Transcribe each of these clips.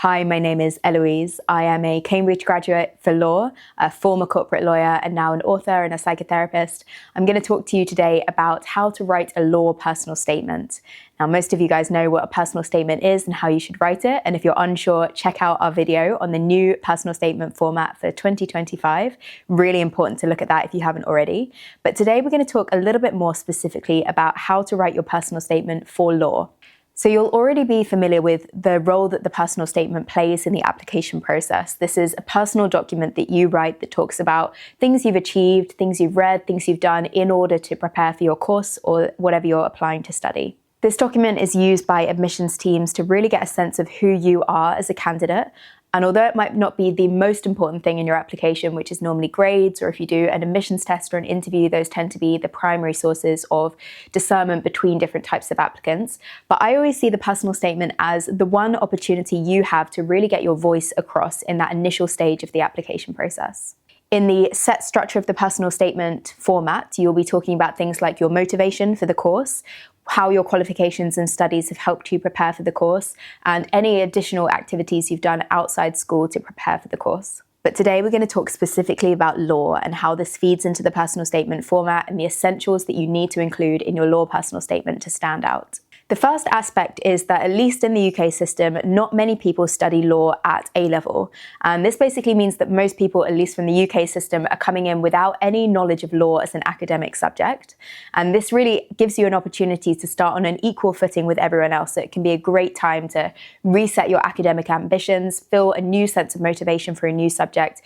Hi, my name is Eloise. I am a Cambridge graduate for law, a former corporate lawyer, and now an author and a psychotherapist. I'm going to talk to you today about how to write a law personal statement. Now, most of you guys know what a personal statement is and how you should write it. And if you're unsure, check out our video on the new personal statement format for 2025. Really important to look at that if you haven't already. But today we're going to talk a little bit more specifically about how to write your personal statement for law. So you'll already be familiar with the role that the personal statement plays in the application process. This is a personal document that you write that talks about things you've achieved, things you've read, things you've done in order to prepare for your course or whatever you're applying to study. This document is used by admissions teams to really get a sense of who you are as a candidate. And although it might not be the most important thing in your application, which is normally grades, or if you do an admissions test or an interview, those tend to be the primary sources of discernment between different types of applicants. But I always see the personal statement as the one opportunity you have to really get your voice across in that initial stage of the application process. In the set structure of the personal statement format, you'll be talking about things like your motivation for the course, how your qualifications and studies have helped you prepare for the course, and any additional activities you've done outside school to prepare for the course. But today we're going to talk specifically about law and how this feeds into the personal statement format and the essentials that you need to include in your law personal statement to stand out. The first aspect is that, at least in the UK system, not many people study law at A level. And this basically means that most people, at least from the UK system, are coming in without any knowledge of law as an academic subject. And this really gives you an opportunity to start on an equal footing with everyone else. So it can be a great time to reset your academic ambitions, feel a new sense of motivation for a new subject,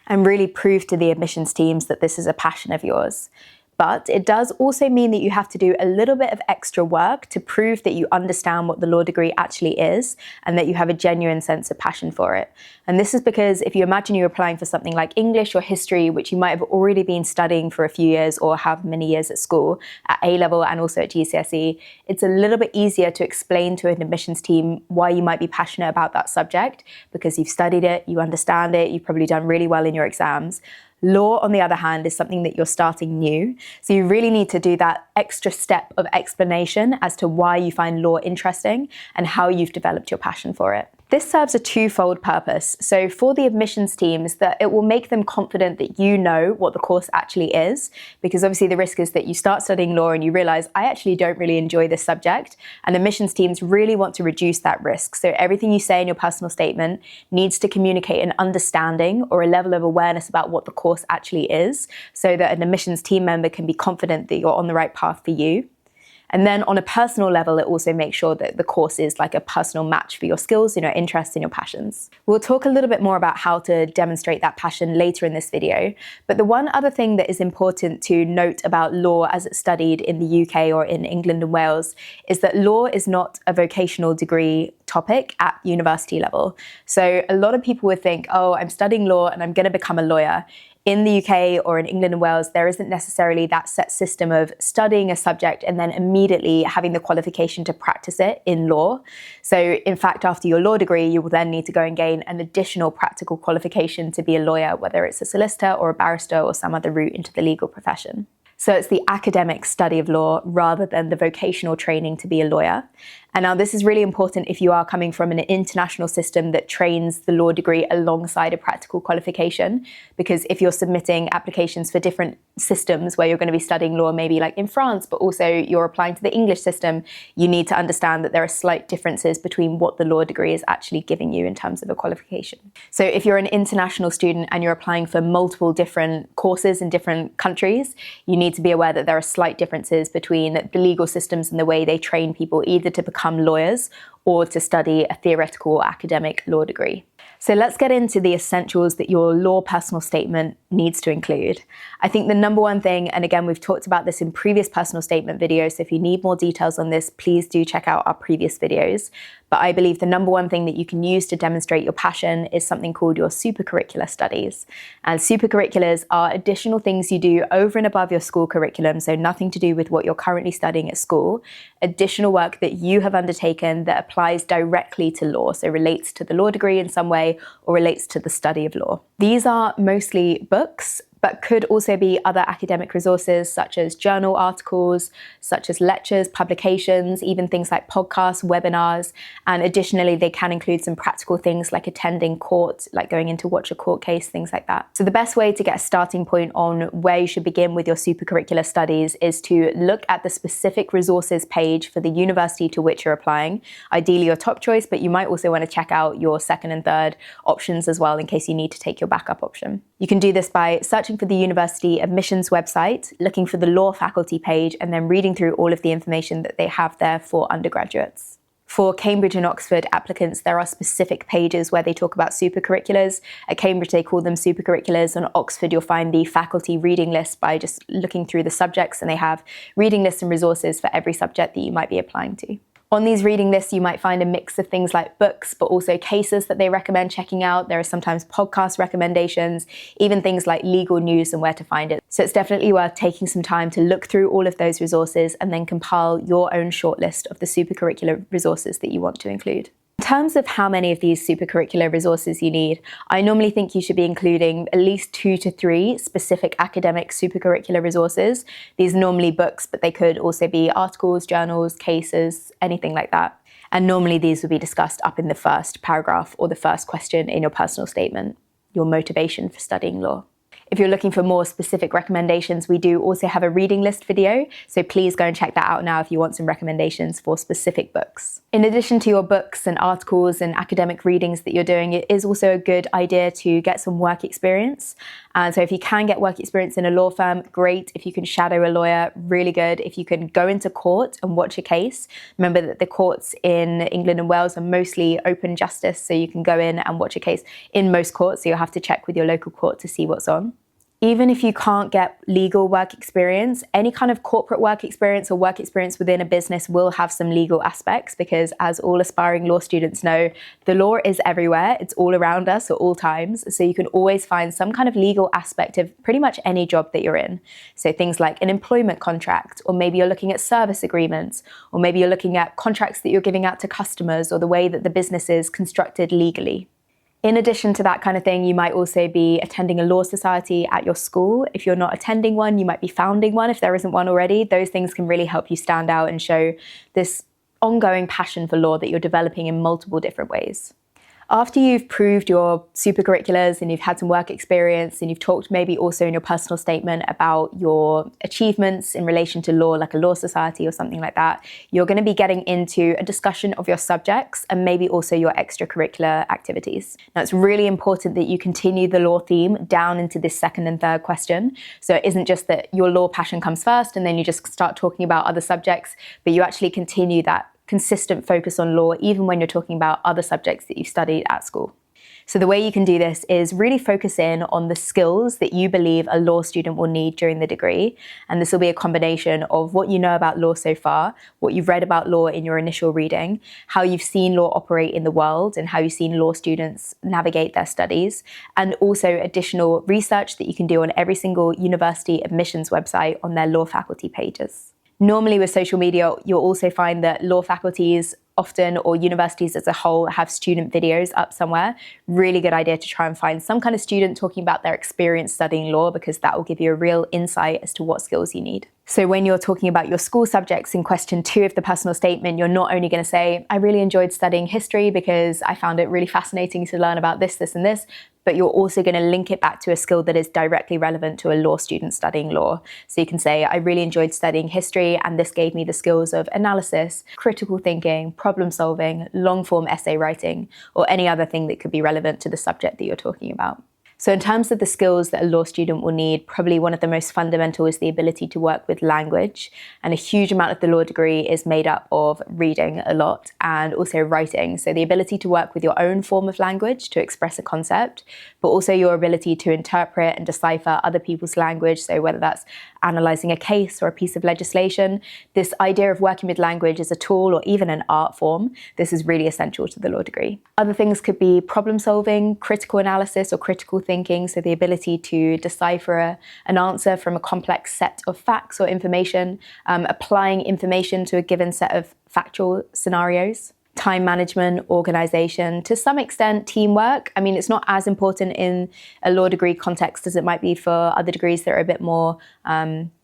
and really prove to the admissions teams that this is a passion of yours. But it does also mean that you have to do a little bit of extra work to prove that you understand what the law degree actually is and that you have a genuine sense of passion for it. And this is because if you imagine you're applying for something like English or history, which you might have already been studying for a few years or have many years at school, at A level and also at GCSE, it's a little bit easier to explain to an admissions team why you might be passionate about that subject because you've studied it, you understand it, you've probably done really well in your exams. Law, on the other hand, is something that you're starting new. So you really need to do that extra step of explanation as to why you find law interesting and how you've developed your passion for it. This serves a twofold purpose. So for the admissions teams, that it will make them confident that you know what the course actually is, because obviously the risk is that you start studying law and you realize, I actually don't really enjoy this subject. And admissions teams really want to reduce that risk. So everything you say in your personal statement needs to communicate an understanding or a level of awareness about what the course actually is, so that an admissions team member can be confident that you're on the right path for you. And then on a personal level, it also makes sure that the course is like a personal match for your skills and your interests and your passions. We'll talk a little bit more about how to demonstrate that passion later in this video. But the one other thing that is important to note about law as it's studied in the UK or in England and Wales is that law is not a vocational degree topic at university level. So a lot of people would think, oh, I'm studying law and I'm going to become a lawyer. In the UK or in England and Wales, there isn't necessarily that set system of studying a subject and then immediately having the qualification to practice it in law. So in fact, after your law degree, you will then need to go and gain an additional practical qualification to be a lawyer, whether it's a solicitor or a barrister or some other route into the legal profession. So it's the academic study of law rather than the vocational training to be a lawyer. And now this is really important if you are coming from an international system that trains the law degree alongside a practical qualification, because if you're submitting applications for different systems where you're going to be studying law, maybe like in France, but also you're applying to the English system, you need to understand that there are slight differences between what the law degree is actually giving you in terms of a qualification. So if you're an international student and you're applying for multiple different courses in different countries, you need to be aware that there are slight differences between the legal systems and the way they train people either to become lawyers or to study a theoretical or academic law degree. So let's get into the essentials that your law personal statement needs to include. I think the number one thing, and again, we've talked about this in previous personal statement videos, so if you need more details on this, please do check out our previous videos. But I believe the number one thing that you can use to demonstrate your passion is something called your supercurricular studies. And supercurriculars are additional things you do over and above your school curriculum, so nothing to do with what you're currently studying at school, additional work that you have undertaken that applies directly to law, so relates to the law degree in some way or relates to the study of law. These are mostly books, but could also be other academic resources such as journal articles, such as lectures, publications, even things like podcasts, webinars. And additionally, they can include some practical things like attending court, like going in to watch a court case, things like that. So the best way to get a starting point on where you should begin with your supercurricular studies is to look at the specific resources page for the university to which you're applying. Ideally your top choice, but you might also want to check out your second and third options as well in case you need to take your backup option. You can do this by searching for the university admissions website, looking for the law faculty page, and then reading through all of the information that they have there for undergraduates. For Cambridge and Oxford applicants, there are specific pages where they talk about supercurriculars. At Cambridge, they call them supercurriculars. And Oxford, you'll find the faculty reading list by just looking through the subjects, and they have reading lists and resources for every subject that you might be applying to. On these reading lists, you might find a mix of things like books, but also cases that they recommend checking out. There are sometimes podcast recommendations, even things like legal news and where to find it. So it's definitely worth taking some time to look through all of those resources and then compile your own shortlist of the supercurricular resources that you want to include. In terms of how many of these supercurricular resources you need, I normally think you should be including at least 2 to 3 specific academic supercurricular resources. These are normally books, but they could also be articles, journals, cases, anything like that. And normally these will be discussed up in the first paragraph or the first question in your personal statement, your motivation for studying law. If you're looking for more specific recommendations, we do also have a reading list video, so please go and check that out now if you want some recommendations for specific books. In addition to your books and articles and academic readings that you're doing, it is also a good idea to get some work experience. And so if you can get work experience in a law firm, great. If you can shadow a lawyer, really good. If you can go into court and watch a case, remember that the courts in England and Wales are mostly open justice, so you can go in and watch a case in most courts, so you'll have to check with your local court to see what's on. Even if you can't get legal work experience, any kind of corporate work experience or work experience within a business will have some legal aspects, because as all aspiring law students know, the law is everywhere. It's all around us at all times. So you can always find some kind of legal aspect of pretty much any job that you're in. So things like an employment contract, or maybe you're looking at service agreements, or maybe you're looking at contracts that you're giving out to customers, or the way that the business is constructed legally. In addition to that kind of thing, you might also be attending a law society at your school. If you're not attending one, you might be founding one if there isn't one already. Those things can really help you stand out and show this ongoing passion for law that you're developing in multiple different ways. After you've proved your supercurriculars and you've had some work experience and you've talked maybe also in your personal statement about your achievements in relation to law, like a law society or something like that, you're going to be getting into a discussion of your subjects and maybe also your extracurricular activities. Now, it's really important that you continue the law theme down into this second and third question. So it isn't just that your law passion comes first and then you just start talking about other subjects, but you actually continue that consistent focus on law even when you're talking about other subjects that you've studied at school. So the way you can do this is really focus in on the skills that you believe a law student will need during the degree. And this will be a combination of what you know about law so far, what you've read about law in your initial reading, how you've seen law operate in the world and how you've seen law students navigate their studies, and also additional research that you can do on every single university admissions website on their law faculty pages. Normally with social media, you'll also find that law faculties often, or universities as a whole, have student videos up somewhere. Really good idea to try and find some kind of student talking about their experience studying law, because that will give you a real insight as to what skills you need. So when you're talking about your school subjects in question 2 of the personal statement, you're not only going to say, I really enjoyed studying history because I found it really fascinating to learn about this, this, and this, but you're also going to link it back to a skill that is directly relevant to a law student studying law. So you can say, I really enjoyed studying history and this gave me the skills of analysis, critical thinking, problem solving, long form essay writing, or any other thing that could be relevant to the subject that you're talking about. So in terms of the skills that a law student will need, probably one of the most fundamental is the ability to work with language. And a huge amount of the law degree is made up of reading a lot and also writing. So the ability to work with your own form of language to express a concept, but also your ability to interpret and decipher other people's language. So whether that's analysing a case or a piece of legislation, this idea of working with language as a tool or even an art form, this is really essential to the law degree. Other things could be problem solving, critical analysis or critical thinking, so the ability to decipher an answer from a complex set of facts or information, applying information to a given set of factual scenarios. time management, organisation, to some extent teamwork. I mean, it's not as important in a law degree context as it might be for other degrees that are a bit more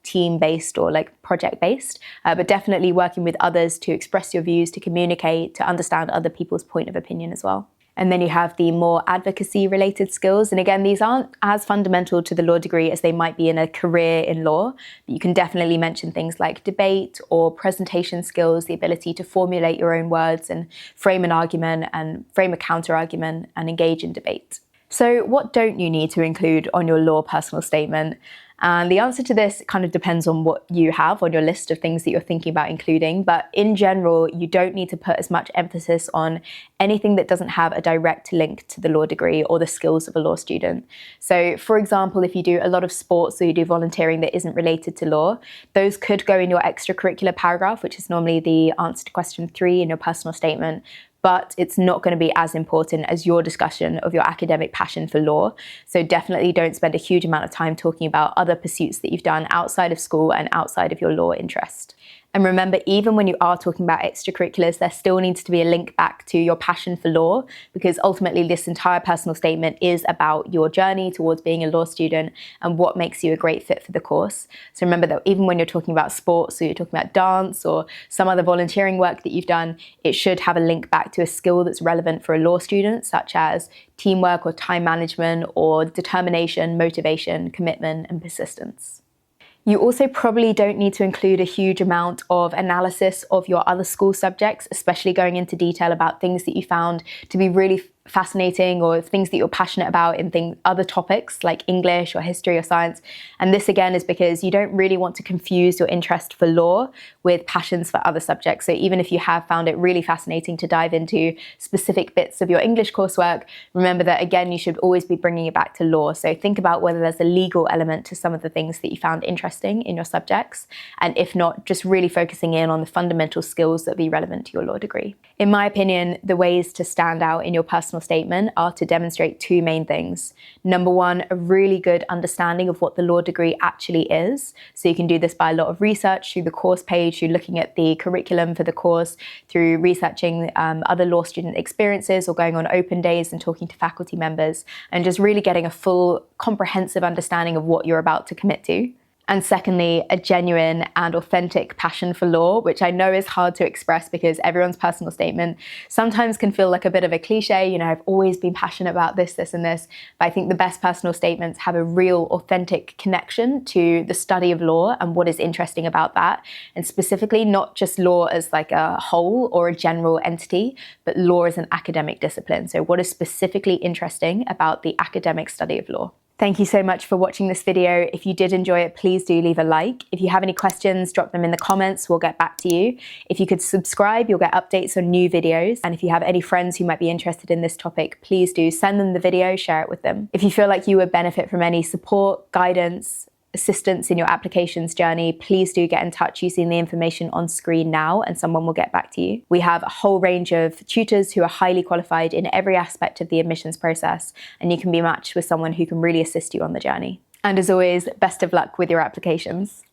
team-based or like project-based, but definitely working with others to express your views, to communicate, to understand other people's point of opinion as well. And then you have the more advocacy-related skills. And again, these aren't as fundamental to the law degree as they might be in a career in law. But you can definitely mention things like debate or presentation skills, the ability to formulate your own words and frame an argument and frame a counter-argument and engage in debate. So what don't you need to include on your law personal statement? And the answer to this kind of depends on what you have on your list of things that you're thinking about including. But in general, you don't need to put as much emphasis on anything that doesn't have a direct link to the law degree or the skills of a law student. So for example, if you do a lot of sports or you do volunteering that isn't related to law, those could go in your extracurricular paragraph, which is normally the answer to question 3 in your personal statement. But it's not going to be as important as your discussion of your academic passion for law. So definitely don't spend a huge amount of time talking about other pursuits that you've done outside of school and outside of your law interest. And remember, even when you are talking about extracurriculars, there still needs to be a link back to your passion for law, because ultimately this entire personal statement is about your journey towards being a law student and what makes you a great fit for the course. So remember that even when you're talking about sports, or you're talking about dance or some other volunteering work that you've done, it should have a link back to a skill that's relevant for a law student, such as teamwork or time management or determination, motivation, commitment, and persistence. You also probably don't need to include a huge amount of analysis of your other school subjects, especially going into detail about things that you found to be really fascinating or things that you're passionate about in other topics like English or history or science. And this again is because you don't really want to confuse your interest for law with passions for other subjects. So even if you have found it really fascinating to dive into specific bits of your English coursework, remember that again, you should always be bringing it back to law. So think about whether there's a legal element to some of the things that you found interesting in your subjects. And if not, just really focusing in on the fundamental skills that be relevant to your law degree. In my opinion, the ways to stand out in your personal statement are to demonstrate 2 main things. Number 1, a really good understanding of what the law degree actually is. So you can do this by a lot of research through the course page, through looking at the curriculum for the course, through researching other law student experiences or going on open days and talking to faculty members, and just really getting a full comprehensive understanding of what you're about to commit to. And secondly, a genuine and authentic passion for law, which I know is hard to express because everyone's personal statement sometimes can feel like a bit of a cliche. You know, I've always been passionate about this, this, and this. But I think the best personal statements have a real authentic connection to the study of law and what is interesting about that. And specifically, not just law as like a whole or a general entity, but law as an academic discipline. So what is specifically interesting about the academic study of law? Thank you so much for watching this video. If you did enjoy it, please do leave a like. If you have any questions, drop them in the comments. We'll get back to you. If you could subscribe, you'll get updates on new videos. And if you have any friends who might be interested in this topic, please do send them the video, share it with them. If you feel like you would benefit from any support, guidance, assistance in your applications journey, please do get in touch using the information on screen now and someone will get back to you. We have a whole range of tutors who are highly qualified in every aspect of the admissions process, and you can be matched with someone who can really assist you on the journey. And as always, best of luck with your applications.